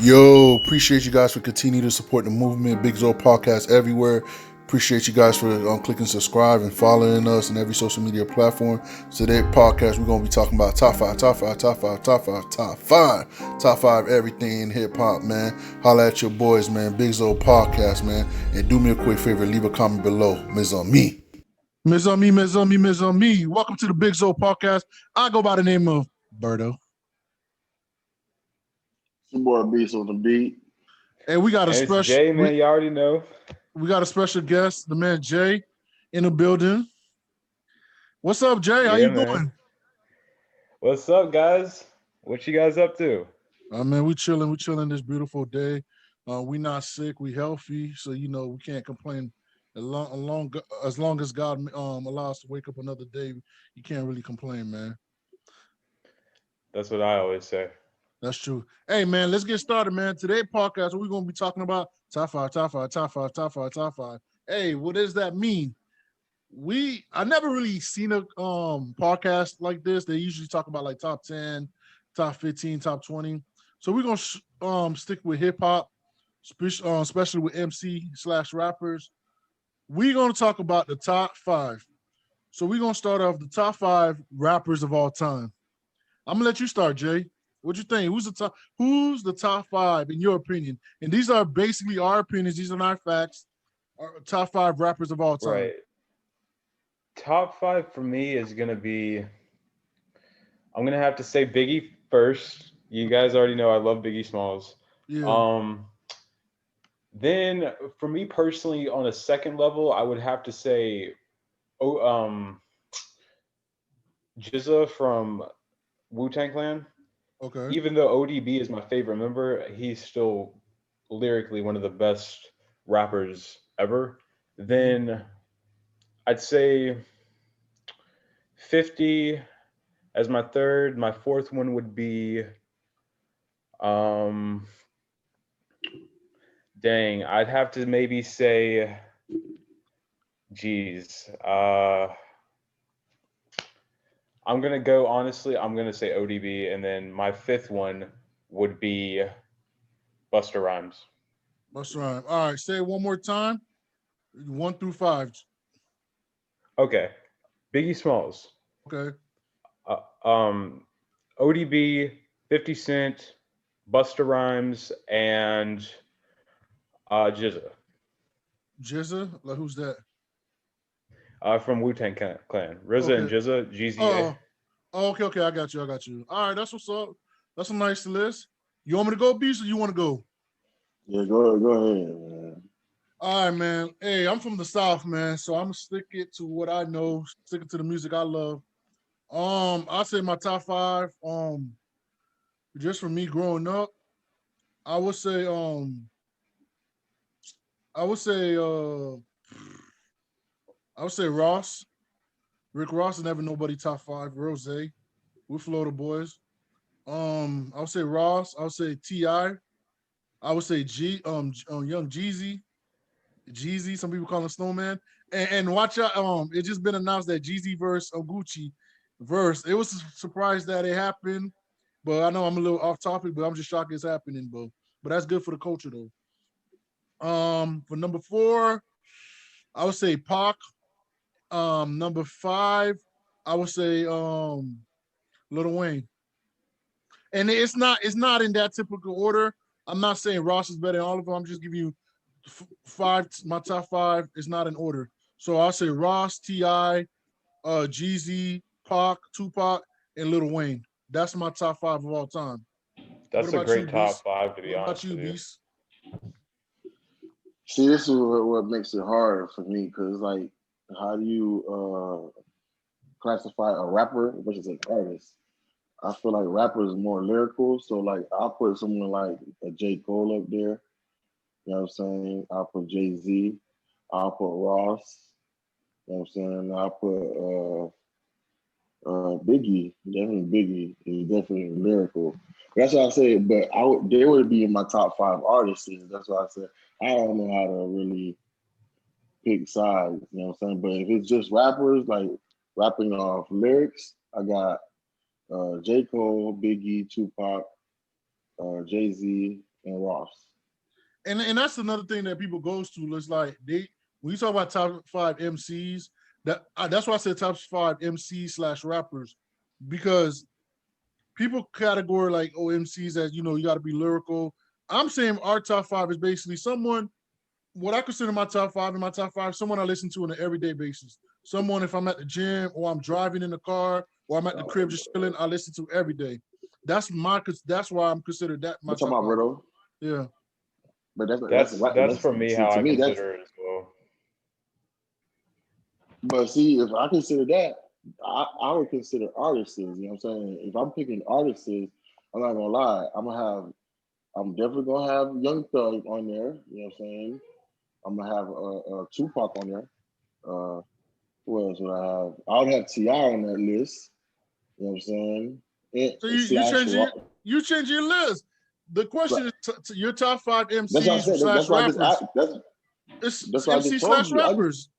Yo, appreciate you guys for continuing to support the movement. Big Zo podcast everywhere. Appreciate you guys for clicking subscribe and following us on every social media platform. Today podcast we're gonna be talking about top five everything in hip hop, man. Holla at your boys, man. Big Zo podcast, man. And do me a quick favor, leave a comment below. Miz on me. Miz on me, Miz on me, Miz on me. Welcome to the Big Zo podcast. I go by the name of Berto. Some more beats on the beat. And we got a And it's special Jay, man. You already know. we got a special guest, the man Jay, in the building. What's up, Jay? How Yeah, you man. doing? What's up, guys? What you guys up to? Man, we chilling this beautiful day. We not sick, we healthy, so we can't complain. As long as God allows us to wake up another day, you can't really complain, man. That's what I always say. That's true. Hey, man, let's get started, man. Today podcast, we're going to be talking about top five, top five, top five, top five, top five. Hey, what does that mean? I never really seen a podcast like this. They usually talk about like top 10, top 15, top 20. So we're going to stick with hip hop, especially with MC/rappers. We're going to talk about the top five. So we're going to start off the top five rappers of all time. I'm going to let you start, Jay. What you think? Who's the top five in your opinion? And these are basically our opinions. These are not facts. Our top five rappers of all time. Right. Top five for me is gonna be. I'm gonna have to say Biggie first. You guys already know I love Biggie Smalls. Yeah. Then for me personally, on a second level, I would have to say, GZA from Wu-Tang Clan. Okay. Even though ODB is my favorite member, he's still lyrically one of the best rappers ever. Then I'd say 50 as my third. My fourth one would be um I'd have to maybe say geez. I'm gonna say ODB, and then my fifth one would be Busta Rhymes. That's right. All right. Say it one more time. 1 through 5. Okay. Biggie Smalls. Okay. ODB, 50 Cent, Busta Rhymes, and GZA. GZA? Like who's that? From Wu-Tang Clan. RZA and Okay. GZA, GZA. Okay. I got you. All right. That's what's up. That's a nice list. You want me to go, Beast, or you want to go? Yeah, go ahead, man. All right, man. Hey, I'm from the South, man. So I'm gonna stick it to what I know, stick it to the music I love. I'll say my top five. Just for me growing up, I would say, I would say, uh, I would say Ross, Rick Ross, and never nobody top five. Rose, we Florida boys. I would say Ross. I would say Ti. I would say Young Jeezy. Some people call him Snowman. And watch out. It just been announced that Jeezy verse Gucci verse. It was a surprise that it happened, but I know I'm a little off topic, but I'm just shocked it's happening, bro. But that's good for the culture, though. For number 4, I would say Pac. Number 5, I would say Lil Wayne. And it's not in that typical order. I'm not saying Ross is better than all of them. I'm just giving you five. My top 5 is not in order. So I'll say Ross, Ti, Jeezy, Pac, Tupac, and Lil Wayne. That's my top 5 of all time. What That's a about you, great top Beast? five, to be What about honest you, with you. Beast? See, this is what makes it hard for me because, like, how do you classify a rapper versus an artist? I feel like rappers is more lyrical, so like I'll put someone like a J. Cole up there. You know what I'm saying? I'll put Jay-Z. I'll put Ross. You know what I'm saying? I'll put Biggie. Definitely Biggie is definitely lyrical. That's what I said. But they would be in my top 5 artists. That's what I said. I don't know how to really pick sides. You know what I'm saying? But if it's just rappers, like rapping off lyrics, I got J. Cole, Biggie, Tupac, Jay Z, and Ross. And that's another thing that people goes to. It's like when you talk about top 5 MCs, that's why I said top 5 MCs / rappers, because people category like MCs as you got to be lyrical. I'm saying our top 5 is basically someone. What I consider my top 5 in my top 5, someone I listen to on an everyday basis. Someone if I'm at the gym or I'm driving in the car or I'm at the crib just chilling, I listen to every day. That's why I'm considered that my top 5. Yeah. But that's for me how I consider it as well. But see, if I consider that, I would consider artists. You know what I'm saying? If I'm picking artists, I'm not gonna lie. I'm definitely gonna have Young Thug on there. You know what I'm saying? I'm gonna have Tupac on there. Who else would I have? I would have T.I. on that list. You know what I'm saying? So you change your list. The question is your top 5 MCs / rappers. It's MC / rappers.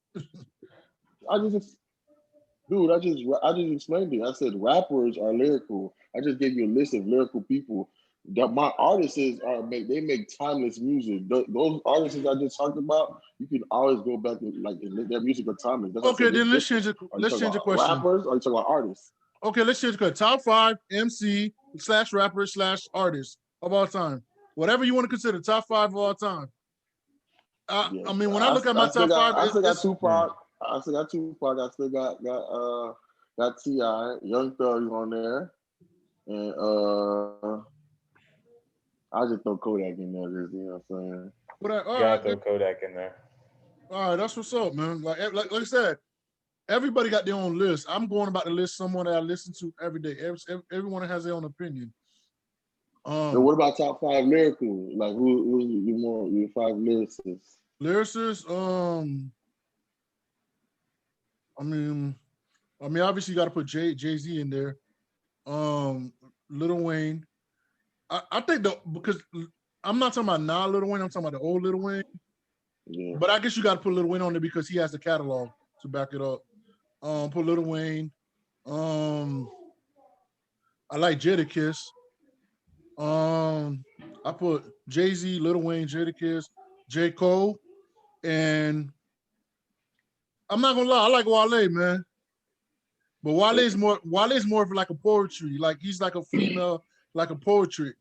I just explained it. I said rappers are lyrical. I just gave you a list of lyrical people. That my artists they make timeless music. Those artists I just talked about, you can always go back to their music are timeless. Okay, then let's change the question. Rappers or you talking about artists? Okay, let's change the top 5 MC / rappers / artists of all time. Whatever you want to consider top 5 of all time. I mean, when I look at my top 5, I still got Tupac. I still got Tupac. I still got T.I. Young Thug on there, and I just throw Kodak in there. You know what I'm saying? Gotta throw Kodak in there. All right, that's what's up, man. Like I said, everybody got their own list. I'm going about the list someone that I listen to every day. Everyone has their own opinion. So what about top 5 lyrical? Like who your 5 lyricists? Lyricists, I mean, obviously you got to put Jay-Z in there. Lil Wayne. I think because I'm not talking about now Lil Wayne, I'm talking about the old Lil Wayne. Yeah. But I guess you got to put Lil Wayne on there because he has the catalog to back it up. Put Lil Wayne. I like Jadakiss. I put Jay-Z, Lil Wayne, Jadakiss, J. Cole, and I'm not gonna lie, I like Wale, man. But Wale's more of like a poetry, like he's like a female, like a poetry.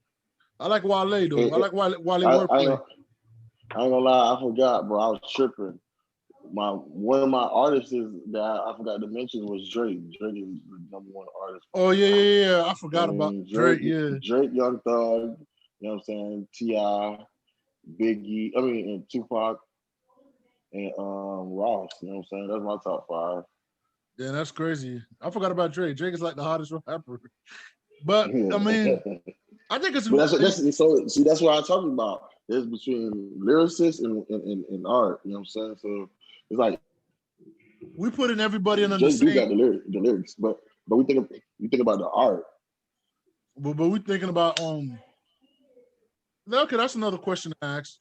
I like Wale though. I like Wale wordplay. I ain't gonna lie, I forgot, bro. I was tripping. One of my artists that I forgot to mention was Drake. Drake is the number 1 artist. Oh yeah. I forgot about Drake. Yeah, Drake, Young Thug. You know what I'm saying? T.I., Biggie. And Tupac and Ross. You know what I'm saying? That's my top 5. Yeah, that's crazy. I forgot about Drake. Drake is like the hottest rapper. But I mean, I think it's. That's what I'm talking about. It's between lyricists and art. You know what I'm saying? So it's like we put in everybody under the same. You got the lyrics, but we think about the art. But we thinking about Okay, that's another question to ask.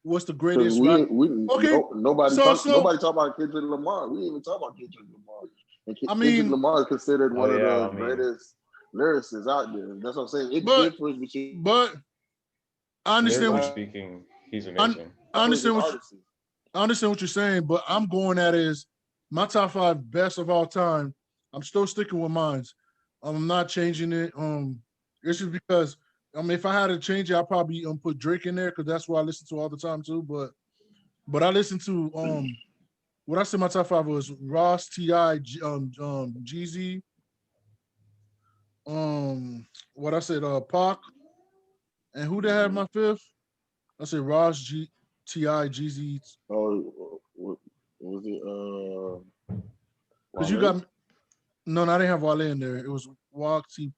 What's the greatest? Nobody talk about Kendrick Lamar. We didn't even talk about Kendrick Lamar. And Kendrick Lamar is considered one of the greatest lyricists out there. That's what I'm saying. It differs between. But I understand what speaking. He's amazing. I understand what you're saying, but I'm going at is my top 5 best of all time. I'm still sticking with mine. I'm not changing it. It's just because if I had to change it, I'd probably put Drake in there because that's what I listen to all the time too. But I listen to what I said my top 5 was Ross, T.I., Jeezy. What I said, Pac, and who they have my 5th? I said Ross, T.I., Jeezy. Oh, what was it? Because you got no, I didn't have Wale in there. It was Walk T.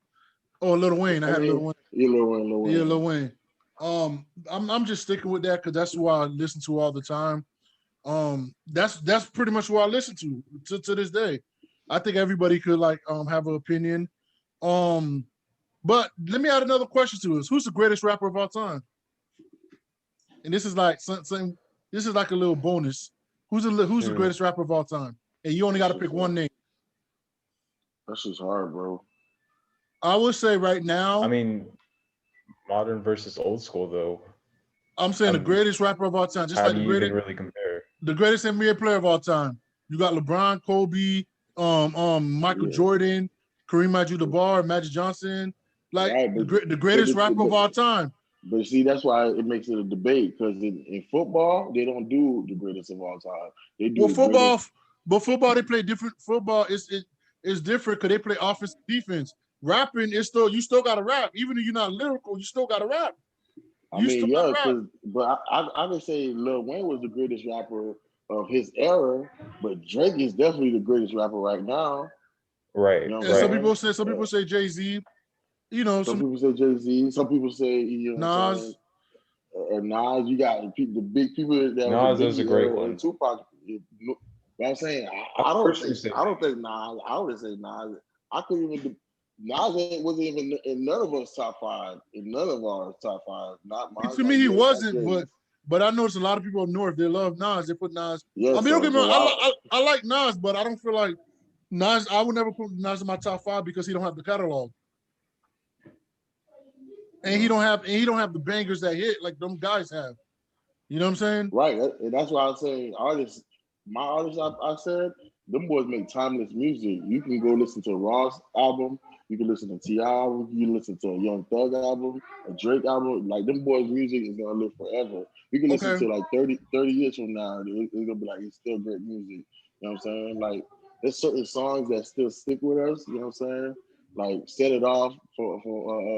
Oh, Lil Wayne. I had Lil Wayne. Yeah, Lil Wayne. Yeah, Lil Wayne. I'm just sticking with that because that's who I listen to all the time. That's pretty much what I listen to this day. I think everybody could have an opinion. But let me add another question to this. Who's the greatest rapper of all time? And this is like something. This is like a little bonus. Who's the greatest rapper of all time? And you only got to pick one name. That's just hard, bro. I would say right now. I mean, Modern versus old school, though. I'm saying the greatest rapper of all time, just How like do you even really compare? the greatest NBA player of all time. You got LeBron, Kobe, Michael Jordan, Kareem Abdul-Jabbar, Magic Johnson, like Right, the greatest rapper of all time. But see, that's why it makes it a debate, because in football they don't do the greatest of all time. They do football, but football they play different. Football is different because they play offense, defense. Rapping is still you still got to rap, even if you're not lyrical. You still got to rap. I mean, yeah, but I would say Lil Wayne was the greatest rapper of his era, but Drake is definitely the greatest rapper right now. Right. You know and some people say Jay-Z. You know, some people say Jay-Z. Some people say Nas. Nas, you got the big people that Nas is a great one. And Tupac. But I'm saying I don't think Nas. I would say Nas. I couldn't even. Nas wasn't even in none of us top five. In none of our top five. Not mine. To me, he wasn't. But I noticed a lot of people up north they love Nas. They put Nas. Yes, I mean, don't get me wrong. I like Nas, but I don't feel like Nas. I would never put Nas in my top five because he don't have the catalog. And he don't have the bangers that hit like them guys have. You know what I'm saying? Right. And that's why I'm saying my artists I said, them boys make timeless music. You can go listen to a Ross album, you can listen to T.I. album, you can listen to a Young Thug album, a Drake album. Like them boys' music is gonna live forever. You can listen to like 30 years from now, it's gonna be like it's still great music. You know what I'm saying? Like there's certain songs that still stick with us, you know what I'm saying? Like Set It Off for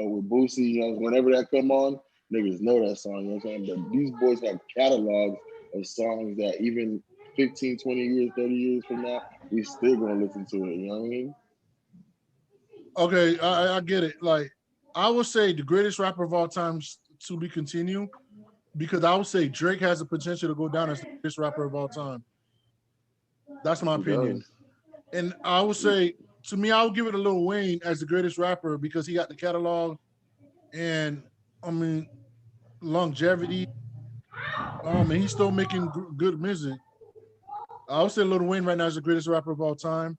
with Boosie, you know, whenever that come on, niggas know that song, you know what I'm saying? But these boys have catalogs of songs that even 15, 20 years, 30 years from now, we still gonna listen to it, you know what I mean? Okay, I get it. Like, I would say the greatest rapper of all time to be continued, because I would say Drake has the potential to go down as the greatest rapper of all time. That's my opinion. And I would say, to me, I would give it to Lil Wayne as the greatest rapper because he got the catalog and, I mean, longevity. And he's still making good music. I would say Lil Wayne right now is the greatest rapper of all time.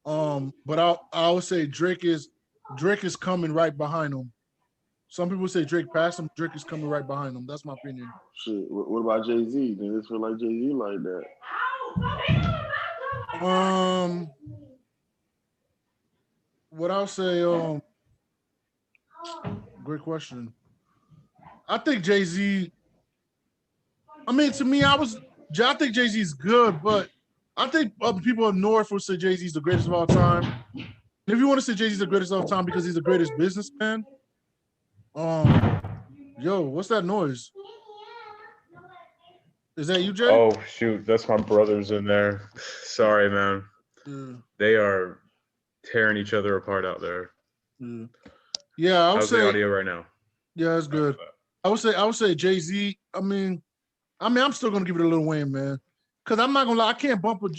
But I would say Drake is coming right behind him. Some people say Drake passed him. Drake is coming right behind him. That's my opinion. Shit. What about Jay-Z? Does it feel like Jay-Z like that? What I'll say, great question. I think Jay-Z. I mean, to me, I think Jay-Z is good, but I think other people up north will say Jay-Z is the greatest of all time. If you want to say Jay-Z is the greatest of all time because he's the greatest businessman, yo, what's that noise? Is that you, Jay? Oh shoot, that's my brothers in there. Sorry, man. Yeah. They are tearing each other apart out there. Yeah, I would How's say the audio right now? Yeah, that's good. I would say Jay-Z. I mean, I'm still gonna give it a Lil Wayne, man, because I'm not gonna lie, I can't bump a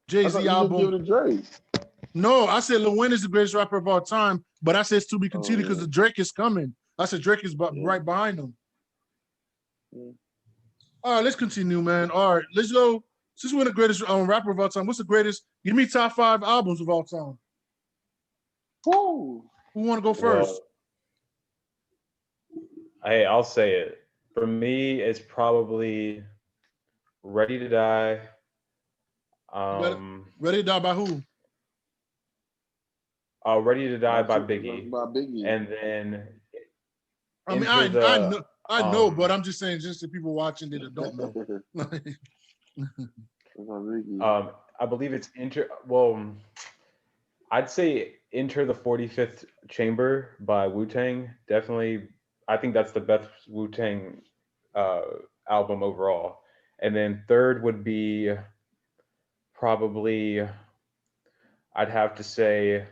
Jay-Z album. Give it to Drake. No, I said Lil Wayne is the greatest rapper of all time, but I said it's to be continued because the Drake is coming. I said Drake is right behind him. All right, let's continue, man. All right, let's go. Since we're the greatest rapper of all time, what's the greatest? Give me top 5 albums of all time. Woo. Who want to go first? Hey, I'll say it. For me, it's probably Ready to Die. Ready to Die by who? Ready to Die by Biggie. By Biggie. And then I mean, I know, but I'm just saying, just the people watching that don't know. I believe it's I'd say Enter the 45th Chamber by Wu-Tang. Definitely, I think that's the best Wu-Tang album overall. And then third would be probably, I'd have to say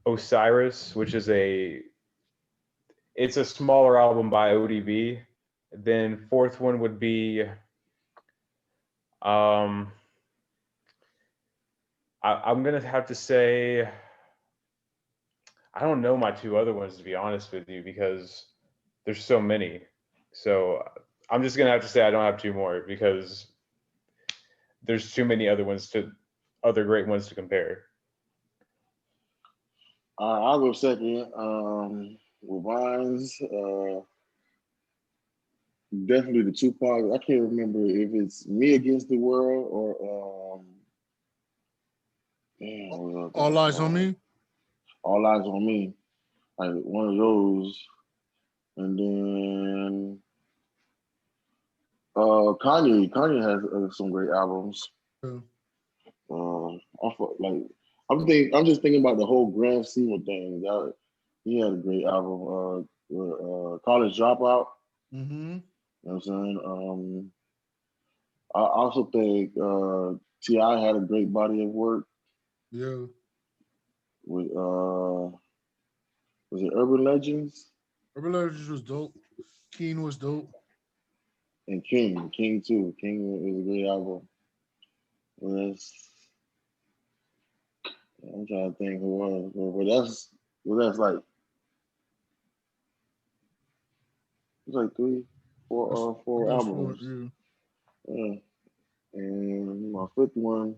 Osiris, which is it's a smaller album by ODB. Then fourth one would be I'm gonna have to say, I don't know my 2 other ones, to be honest with you, because there's so many. So I'm just gonna have to say I don't have 2 more because there's too many other great ones to compare. I'll go second. With mine's definitely the Tupac. I can't remember if it's Me Against the World or damn, what was that All eyes on called? me. All Eyes on Me. Like one of those. And then Kanye has some great albums. Yeah. Like I'm just thinking about the whole grand scheme of things. He had a great album. College Dropout. Mm-hmm. You know what I'm saying? I also think T.I. had a great body of work Yeah. with was it Urban Legends Urban Legends was dope. Keen was dope. and King too. King was a great album. Whereas, I'm trying to think who was, that's like it's like four That's for albums. you. Yeah. And my fifth one,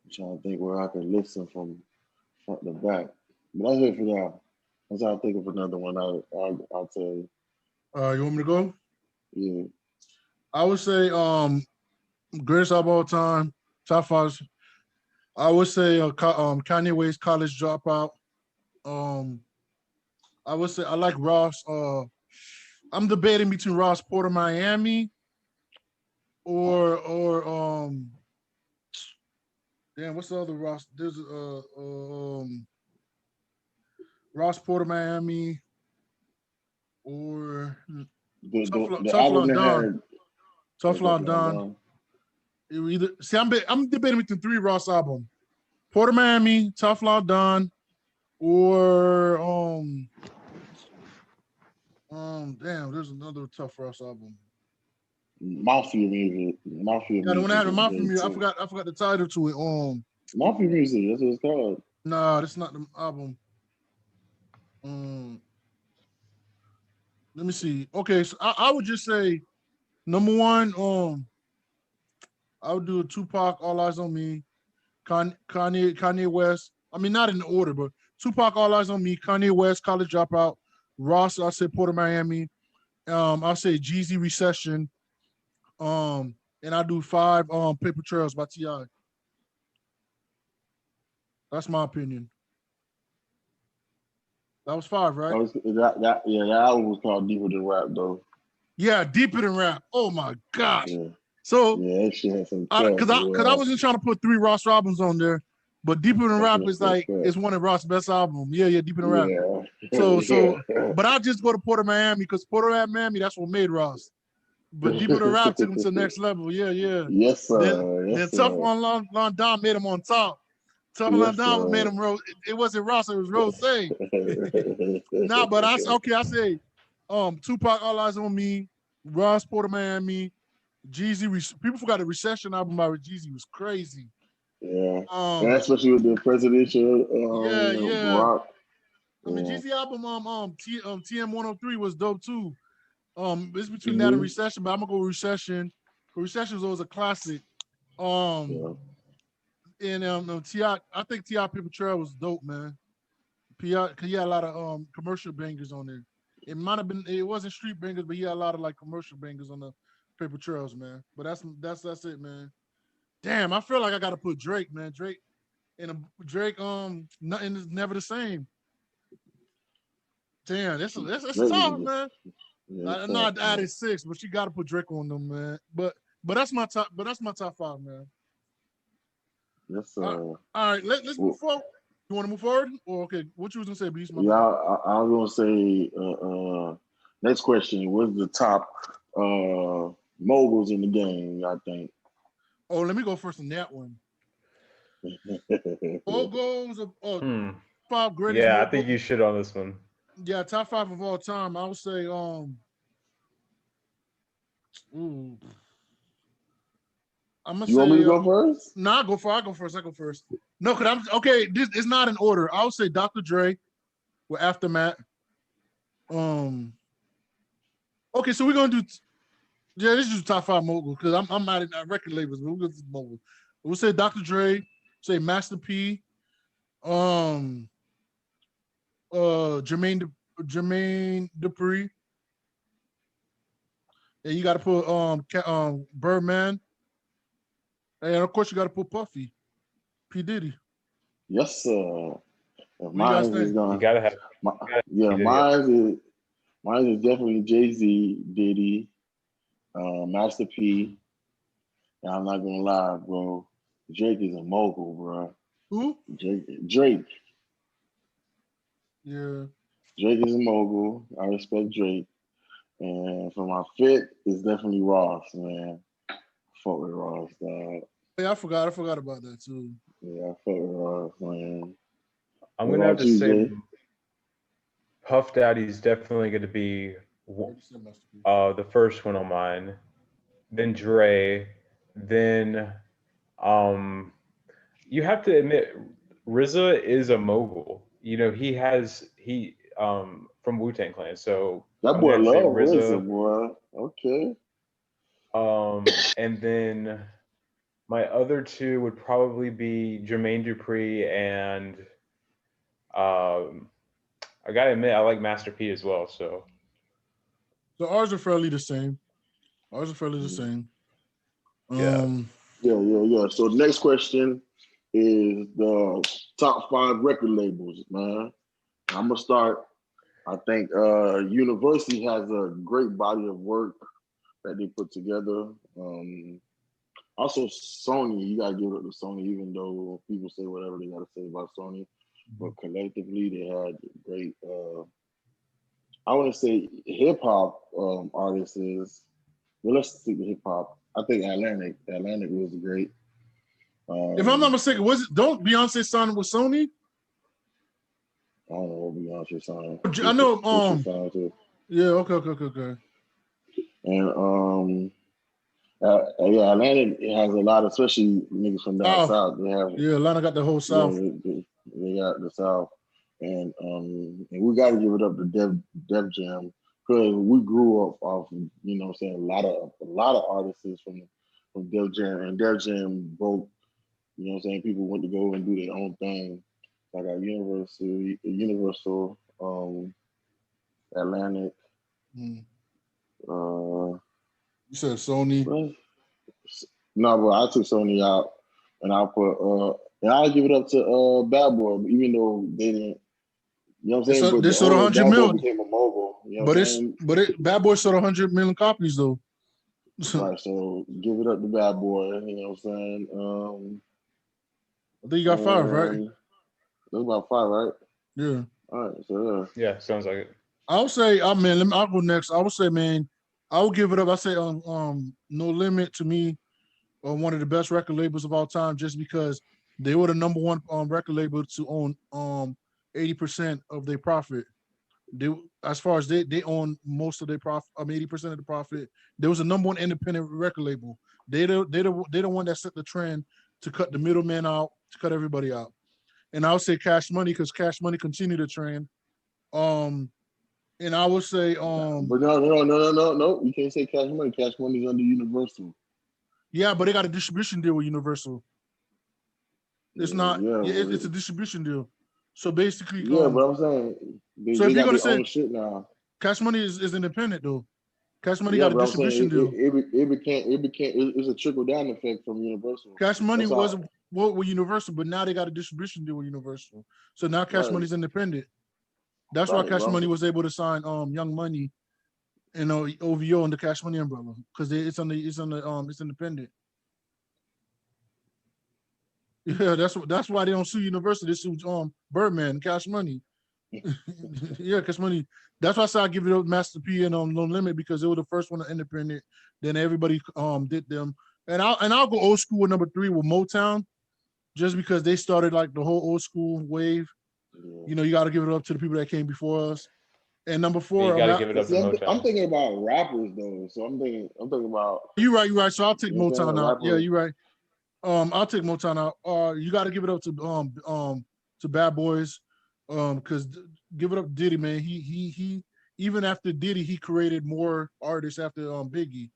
I'm trying to think where I can listen from front to back. But that's it for now. Once I think of another one, I'll tell you. You want me to go? Yeah. I would say greatest album of all time, top five. I would say Kanye West's College Dropout. Um, I would say I like Ross. I'm debating between Ross Porter Miami or damn, what's the other Ross? There's Ross Porter Miami or The Tough album that London. had Tough London. Done. Either see, I'm debating between three Ross albums: Porter Miami, Tough London, or damn, there's another tough Ross album. Mafia music. Yeah, the one that had the is Mafia great music. too. I forgot the title to it. Mafia music, that's what it's called. Nah, that's not the album. Um, let me see. Okay, so I would just say number one. I would do a Tupac, All Eyes on Me, Kanye West. I mean, not in order, but Tupac, All Eyes on Me, Kanye West, College Dropout, Ross. I say Port of Miami. I'll say Jeezy Recession. And I do five Paper Trails by T.I. That's my opinion. That was five, right? That album was called Deeper Than Rap though. Yeah, Deeper Than Rap. Oh my gosh. Yeah. So Yeah, that shit had some because I wasn't trying to put three Ross albums on there, but Deeper Than Rap is like it's one of Ross' best albums. Yeah, Deeper Than Rap. So but I just go to Port of Miami because Port of Miami, that's what made Ross. But Deeper Than Rap took him to the next level. Yeah. Yes, sir. Then Tough on London made him on top. Tough on London made him Rose. It wasn't Ross, it was Rose. Nah, but I say Tupac, All Eyes on Me, Ross, Port of Miami, Jeezy. People forgot the Recession album by Jeezy was crazy. Yeah. And especially with the presidential rock. I mean, Jeezy album TM 103 was dope too. It's between that and Recession, but I'm gonna go with Recession. Recession was always a classic. And T.I., I think T.I. Paper Trail was dope, man. Cause he had a lot of commercial bangers on there. It might have been, it wasn't street bangers, but he had a lot of like commercial bangers on the Paper Trails, man. But that's it, man. Damn, I feel like I gotta put Drake, man. Drake nothing is never the same. Damn, that's tough, man. I know I added 6, but you gotta put Drake on them, man. But that's my top. But that's my top 5, man. Yes, all right, let's move forward. You want to move forward, or okay? What you was gonna say, Beast? I was gonna say. Next question: what's the top moguls in the game? I think. Oh, let me go first on that one. Moguls of 5 greatest. Yeah, I think you should on this one. Yeah, top 5 of all time. I would say I'm gonna you want me to go first? No, I go first. No, cause I'm okay. This is not in order. I would say Dr. Dre with Aftermath. Okay, so we're gonna do. This is top 5 mogul because I'm not in record labels, but we're gonna do mogul. We'll say Dr. Dre, say Master P, um, Jermaine Dupri. And you got to put Birdman, and of course you got to put Puffy, P Diddy. Yes, sir. What you guys Mine is think? You gonna. gotta have. My, You gotta, yeah, you mine is definitely Jay-Z, Diddy, Master P. And I'm not gonna lie, bro. Drake is a mogul, bro. Who? Drake. Yeah. Drake is a mogul. I respect Drake. And for my fit, it's definitely Ross, man. Fuck with Ross, dog. Yeah, I forgot about that too. Yeah, I fuck with Ross, man. I'm What gonna have about to you, say Jay? Puff Daddy's definitely gonna be the first one on mine. Then Dre. Then you have to admit RZA is a mogul. You know, he from Wu-Tang Clan. So That I'm boy gonna have to say love RZA. RZA, boy. Okay. And then my other two would probably be Jermaine Dupri and I gotta admit I like Master P as well. So ours are fairly the same. Ours are fairly the same. yeah. Yeah. So the next question is the top 5 record labels, man. I'm gonna start. I think University has a great body of work that they put together. Also, Sony, you gotta give it up to Sony, even though people say whatever they gotta say about Sony, but collectively they had great. I want to say hip hop artists is. Well, let's stick with hip hop. I think Atlantic. Atlantic was great. If I'm not mistaken, don't Beyonce sign with Sony? I don't know what Beyonce signed. I know. What she signed to. Yeah. Okay. And yeah, Atlantic has a lot, especially niggas from down south. They have Atlanta got the whole South. They got the South, and we got to give it up to Def Jam because we grew up off, you know, what I'm saying a lot of artists from Def Jam, and Def Jam broke. You know, what I'm saying people went to go and do their own thing, like our Universal, Atlantic. You said Sony. No, but I took Sony out, and I put and I'll give it up to Bad Boy, even though they didn't. You know what I'm saying? But they sold 100 million. Became a mogul. You know Bad Boy sold 100 million copies though. Right, so give it up to Bad Boy. You know what I'm saying? I think you got 5, right? That's about 5, right? Yeah. All right, so yeah, sounds like it. I'll say, I'll go next. I would say, man, I will give it up. I say, No Limit to me, one of the best record labels of all time, just because they were the number one record label to own 80% of their profit. They, as far as they own most of their profit, 80% of the profit. There was a number one independent record label. They're the one that set the trend to cut the middleman out, to cut everybody out. And I would say Cash Money, because Cash Money continued the trend. And I would say but no. You can't say Cash Money. Cash Money's under Universal. Yeah, but they got a distribution deal with Universal. It's not. It's a distribution deal. So basically, but I'm saying they if you're gonna their say own shit now. Cash Money is independent though. Cash Money got a distribution deal. It's a trickle down effect from Universal. Cash Money wasn't with Universal, but now they got a distribution deal with Universal. So now Cash Money's independent. That's why Cash Money was able to sign Young Money and OVO under Cash Money umbrella, because it's independent. Yeah, that's why they don't sue Universal. They sue Birdman, Cash Money. Yeah, Cash Money. That's why I say I give it up Master P and No Limit, because they were the first one to independent. Then everybody did them. And I'll go old school with number 3 with Motown, just because they started like the whole old school wave. Yeah. You know, you got to give it up to the people that came before us. And number 4, you got to give it up to Motown. I'm thinking about rappers though, so I'm thinking about. You're right. So I'll take Motown out. Yeah, you're right. I'll take Motown out. You got to give it up to Bad Boys, because give it up to Diddy, man. He even after Diddy, he created more artists after Biggie.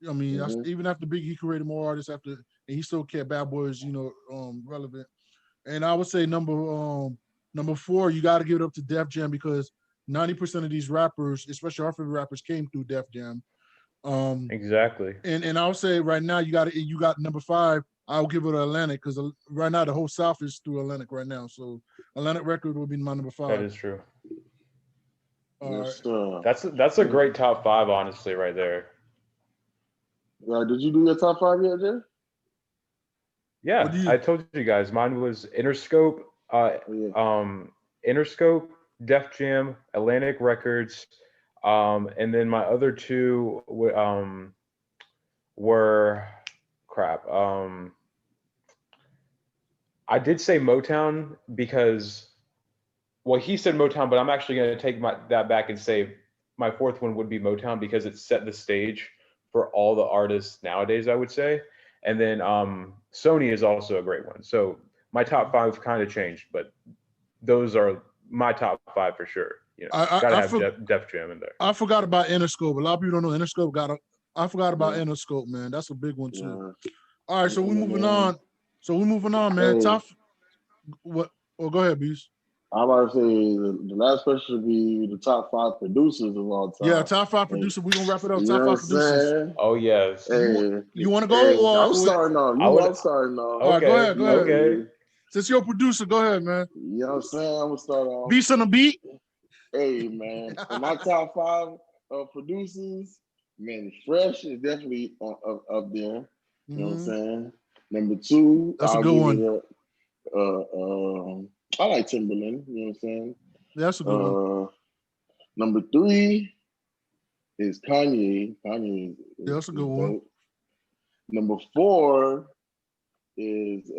I mean, even after Biggie, he created more artists after and he still kept Bad Boys, relevant. And I would say number 4, you got to give it up to Def Jam because 90% of these rappers, especially our favorite rappers, came through Def Jam. Exactly. And I would say right now you got number 5. I'll give it to Atlantic because right now the whole South is through Atlantic right now. So Atlantic record will be my number 5. That is true. Yes, That's a great top 5, honestly, right there. Did you do your top 5 yet, Jay? Yeah, I told you guys. Mine was Interscope, Interscope, Def Jam, Atlantic Records, and then my other 2 were crap. I did say Motown because, well, he said Motown, but I'm actually going to take that back and say my 4th one would be Motown because it set the stage for all the artists nowadays, I would say. And then Sony is also a great one. So my top 5 kind of changed, but those are my top 5 for sure. Gotta have Def Jam in there. I forgot about Interscope. A lot of people don't know Interscope I forgot about Interscope, man. That's a big one too. Yeah. All right, so we're moving on. Man. Hey. What? Oh, go ahead, Beast. I'm about to say the last question should be the top 5 producers of all time. Yeah, top 5 producers. We're gonna wrap it up. Top 5 producers. Oh yes. Hey, you want to go? I'm starting off. I'm starting off. All right, go ahead. Okay. Since you're a producer, go ahead, man. You know what I'm saying? I'm gonna start off. Beast on the beat. Hey, man. For my top 5 producers, man, Fresh is definitely up there. You know what I'm saying? Number 2, that's a good one. I like Timberland. You know what I'm saying? That's a good one. Number 3 is Kanye. Kanye. That's a good one. Number 4 is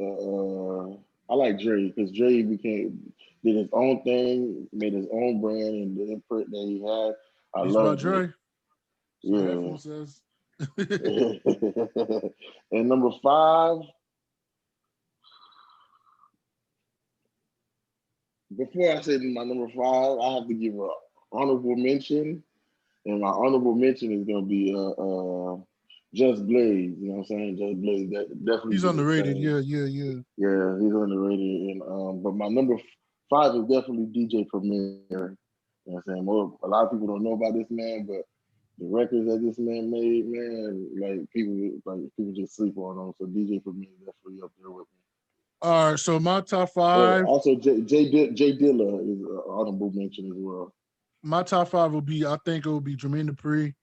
I like Dre because Dre did his own thing, made his own brand, and the imprint that he had. I love Dre. Yeah. And number 5. Before I say my number 5, I have to give an honorable mention, and my honorable mention is gonna be Just Blaze. You know what I'm saying? Just Blaze. Definitely. He's underrated. Yeah. Yeah, he's underrated. And but my number 5 is definitely DJ Premier. You know what I'm saying? A lot of people don't know about this man, but the records that this man made, man, like people just sleep on them. So DJ Premier is definitely up there with me. All right, so my top 5. Also, Jay Dilla is an honorable mention as well. My top 5 will be, I think it will be Jermaine Dupri.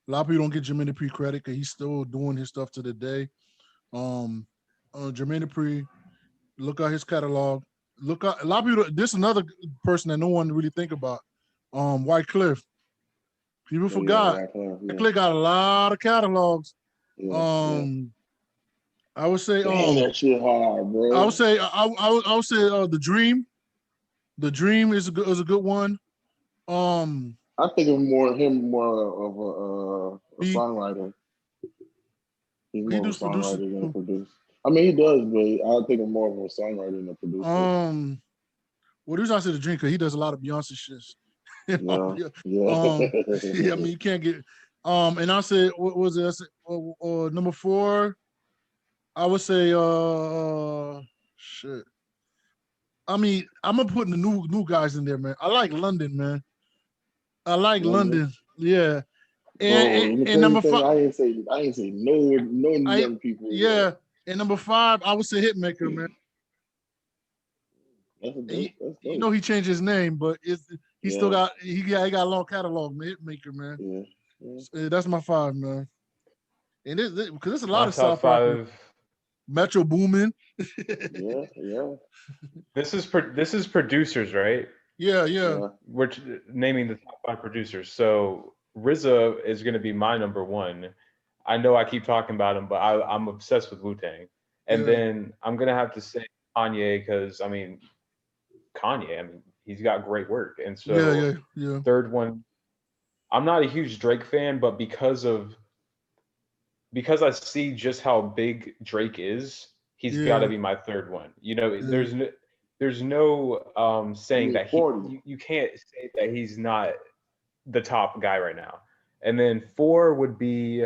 A lot of people don't get Jermaine Dupri credit because he's still doing his stuff to the day. Jermaine Dupri, look at his catalog. Look at a lot of people. This is another person that no one really think about. Wyclef. People forgot. Wyclef got a lot of catalogs. I would say that shit hard, bro. I would say The Dream. The Dream is a good one. I think of him more of a songwriter. He's more of a songwriter than a producer. I mean, he does, but I think of more of a songwriter than a producer. Well, the reason I said The Dream because he does a lot of Beyonce shit. Yeah. I mean, you can't get. And I said, what was it? I said, number 4. I would say, shit. I mean, I'm gonna put the new guys in there, man. I like London, man. I like London. Yeah. And number 5, I ain't say no young people. Yeah. And number 5, I would say Hitmaker, man. That's dope. You know he changed his name, but he still got a long catalog, man. Hitmaker, man. Yeah. That's my 5, man. And because there's a lot of South 5. Metro Boomin. Yeah. This is producers, right? Yeah. We're naming the top 5 producers. So RZA is going to be my number 1. I know I keep talking about him, but I'm obsessed with Wu-Tang. And then I'm going to have to say Kanye because, I mean, he's got great work. And so yeah. Third one, I'm not a huge Drake fan, but because I see just how big Drake is, he's got to be my 3rd one. You know, there's no saying that you can't say that he's not the top guy right now. And then 4 would be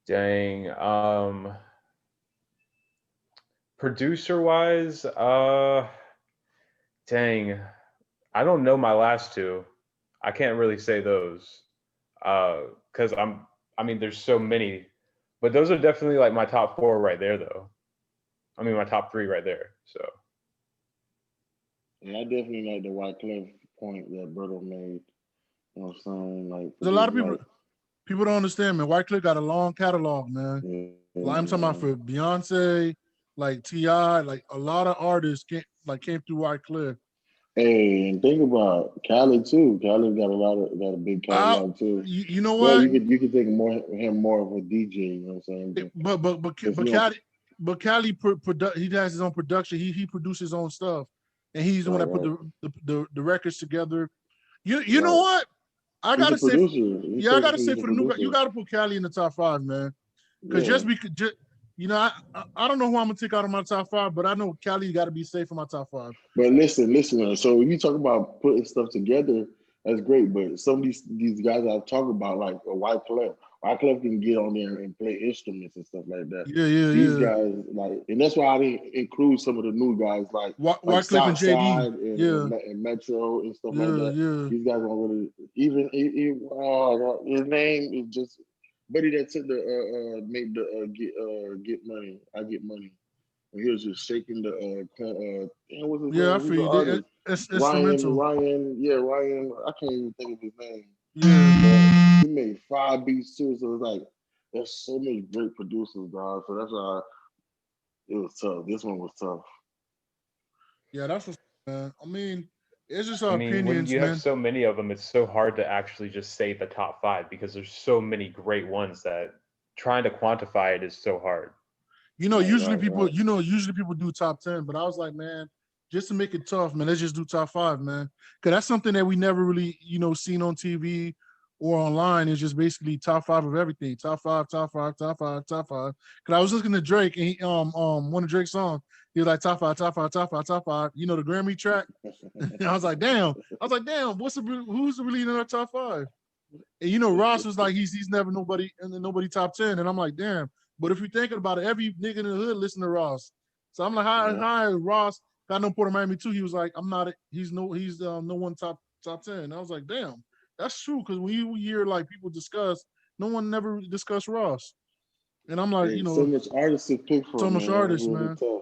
Dang. Producer wise, dang. I don't know my last two. I can't really say those. Because I mean, there's so many, but those are definitely like my top four right there, though. I mean, my top three right there. So Yeah, I definitely like the Wyclef point that Brother made. You know what I'm saying? Like, There's a lot of like, people don't understand, man. Wyclef got a long catalog, man. Like I'm talking about for Beyonce, like T.I., like a lot of artists came through Wyclef. Hey, and think about Cali too. Cali got a big catalog too. You know Well, what? you could think him more of a DJ. You know what I'm saying? But Cali he has his own production. He produces his own stuff, and he's the one that put the records together. You know what? I gotta say, I gotta say for the new guy, you gotta put Cali in the top 5, man. Because you know, I don't know who I'm gonna take out of my top 5, but I know Cali got to be safe in my top 5. But listen. So when you talk about putting stuff together, that's great. But some of these guys I've talked about, like a Wyclef can get on there and play instruments and stuff like that. These guys, like, and that's why I didn't include some of the new guys like Wyclef and JD, and Metro and stuff like that. These guys don't really even his name is just buddy that took the made the get money. I get money. And he was just shaking the what's his name? I feel it's instrumental. Ryan. I can't even think of his name. Yeah, he made 5 beats too. So it's like there's so many great producers, dog. So that's why it was tough. This one was tough. Yeah, that's what's, man. I mean, it's just our opinions, when you man. have so many of them, it's so hard to actually just say the top 5 because there's so many great ones that trying to quantify it is so hard. You know, usually people do top 10, but I was like, man, just to make it tough, man, let's just do top 5, man. Because that's something that we never really, seen on TV or online. It's just basically top 5 of everything. Top 5, top 5, top 5, top 5. Because I was listening to Drake and he, one of Drake's songs, he was like top 5, top 5, top 5, top 5. You know, the Grammy track. I was like, damn, who's really in our top 5? And Ross was like, he's never nobody top 10. And I'm like, damn. But if you're thinking about it, every nigga in the hood listen to Ross. So I'm like, hi, Ross. Got no Port of Miami too. He was like, I'm not. He's no one top 10. And I was like, damn, that's true. Because when you hear like people discuss, no one never discussed Ross. And I'm like, so much artists to pick from. So much artists, really man. Tough.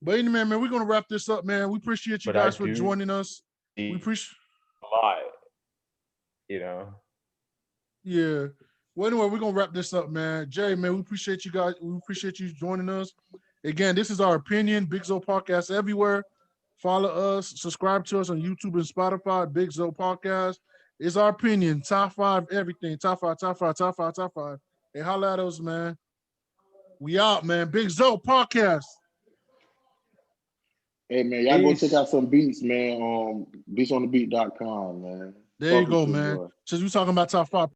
But anyway, man, we're gonna wrap this up, man. We appreciate you guys for joining us. We appreciate a lot. Yeah. Well, anyway, we're gonna wrap this up, man. Jay, man, we appreciate you guys. We appreciate you joining us. Again, this is our opinion. Big Zo Podcast everywhere. Follow us, subscribe to us on YouTube and Spotify. Big Zo Podcast. It's our opinion. Top 5, everything. Top 5, top 5, top 5, top 5. Hey, holla at us, man. We out, man. Big Zo Podcast. Hey, man, y'all go check out some beats, man. Beatsonthebeat.com, man. There you go, man. Since we talking about top 5.